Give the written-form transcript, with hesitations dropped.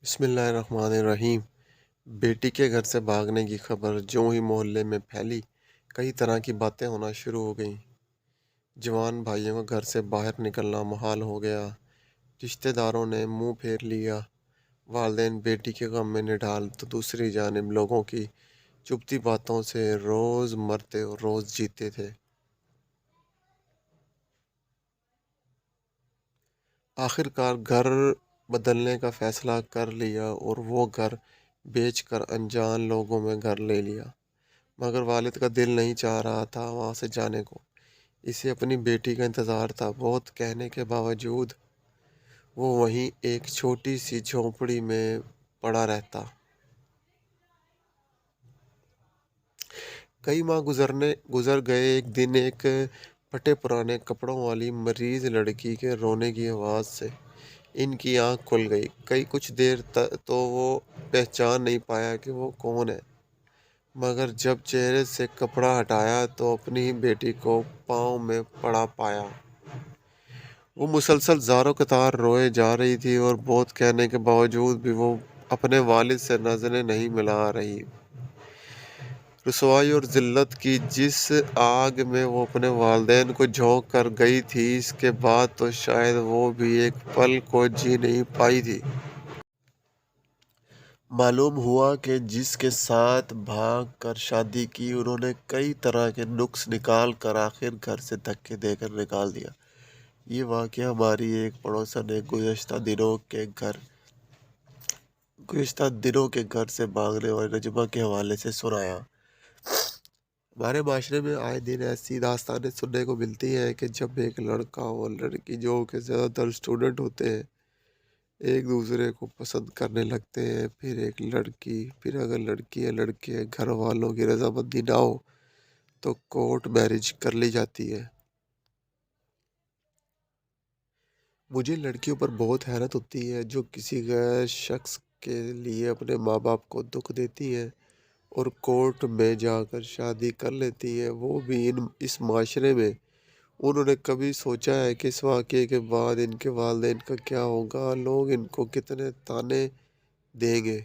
بسم اللہ الرحمن الرحیم۔ بیٹی کے گھر سے بھاگنے کی خبر جو ہی محلے میں پھیلی، کئی طرح کی باتیں ہونا شروع ہو گئیں۔ جوان بھائیوں کا گھر سے باہر نکلنا محال ہو گیا، رشتہ داروں نے منہ پھیر لیا، والدین بیٹی کے غم میں نڈھال تو دوسری جانب لوگوں کی چبھتی باتوں سے روز مرتے اور روز جیتے تھے۔ آخر کار گھر بدلنے کا فیصلہ کر لیا اور وہ گھر بیچ کر انجان لوگوں میں گھر لے لیا، مگر والد کا دل نہیں چاہ رہا تھا وہاں سے جانے کو۔ اسے اپنی بیٹی کا انتظار تھا۔ بہت کہنے کے باوجود وہ وہیں ایک چھوٹی سی جھونپڑی میں پڑا رہتا۔ کئی ماہ گزر گئے۔ ایک دن ایک پھٹے پرانے کپڑوں والی مریض لڑکی کے رونے کی آواز سے ان کی آنکھ کھل گئی۔ کچھ دیر تو وہ پہچان نہیں پایا کہ وہ کون ہے، مگر جب چہرے سے کپڑا ہٹایا تو اپنی ہی بیٹی کو پاؤں میں پڑا پایا۔ وہ مسلسل زاروں قطار روئے جا رہی تھی اور بہت کہنے کے باوجود بھی وہ اپنے والد سے نظریں نہیں ملا رہی۔ رسوائی اور ذلت کی جس آگ میں وہ اپنے والدین کو جھونک کر گئی تھی، اس کے بعد تو شاید وہ بھی ایک پل کو جی نہیں پائی تھی۔ معلوم ہوا کہ جس کے ساتھ بھاگ کر شادی کی، انہوں نے کئی طرح کے نکس نکال کر آخر گھر سے دھکے دے کر نکال دیا۔ یہ واقعہ ہماری ایک پڑوسن نے گزشتہ دنوں کے گھر سے بھاگنے والے نجمہ کے حوالے سے سنایا۔ ہمارے معاشرے میں آئے دن ایسی داستانیں سننے کو ملتی ہیں کہ جب ایک لڑکا اور لڑکی، جو کہ زیادہ تر اسٹوڈنٹ ہوتے ہیں، ایک دوسرے کو پسند کرنے لگتے ہیں، پھر اگر لڑکی یا لڑکے گھر والوں کی رضامندی نہ ہو تو کورٹ میرج کر لی جاتی ہے۔ مجھے لڑکیوں پر بہت حیرت ہوتی ہے جو کسی غیر شخص کے لیے اپنے ماں باپ کو دکھ دیتی ہیں اور کورٹ میں جا کر شادی کر لیتی ہیں، وہ بھی اس معاشرے میں۔ انہوں نے کبھی سوچا ہے کہ اس واقعے کے بعد ان کے والدین کا کیا ہوگا؟ لوگ ان کو کتنے طعنے دیں گے؟